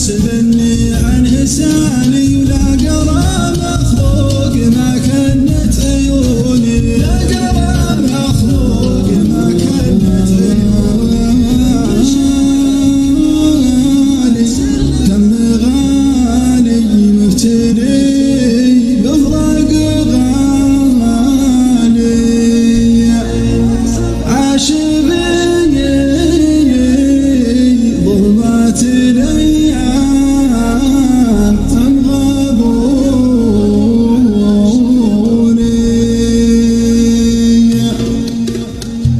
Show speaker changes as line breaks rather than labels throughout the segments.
يحسبني عنه سالي ولا قرى مخلوق ما كنت عيوني لا قرى مخلوق ما كنت عيوني كم غالي مبتلي بفراق غالي عاش ظلمات الأيام أنغبوني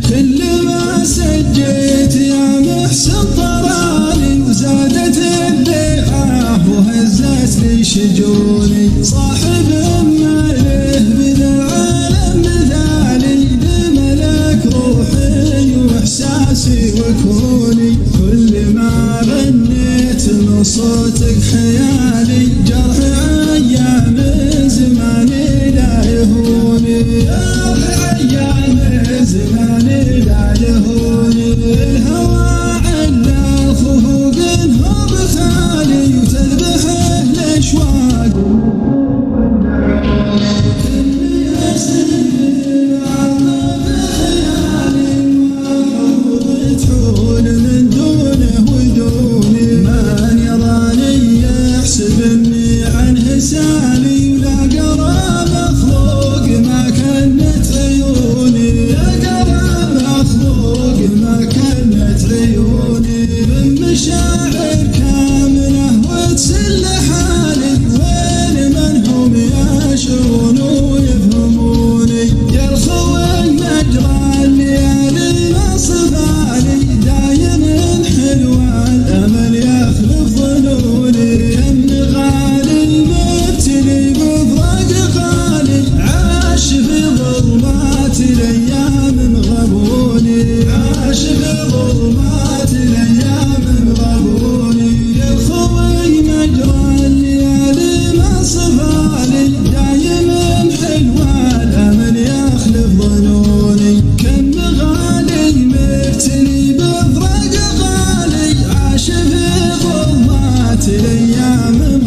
كل ما سجيت يا محسن طراني وزادت الليعة وهزت لي شجوني صاحب ماله بذا العالم مثالي لملك روحي واحساسي وكوني كل ما غنيت من صوتك حيالي جرح ايام زماني لا يهوني جرح ايام زماني لا يهوني الهوى على فوق انهض خالي وتذبحه الاشواق سالي ولا قرى مخلوق ما كنت عيوني لا قرى مخلوق ما كنت عيوني من مشاعر كاملة وتسل حالي وين من هم يشعرون ويفهموني يا الخوي مجرى الليالي نصبالي دايم حلوة الامل يخلف ظنوني كم غالي عاش في ظلمات الأيام غبوني عاش في ظلمات الأيام غبوني يا الخوي مجرى الليالي ما صفالي دايم حلوة الأمل يخلف ظنوني كم غالي مبتلي بفراق غالي عاش في ظلمات الأيام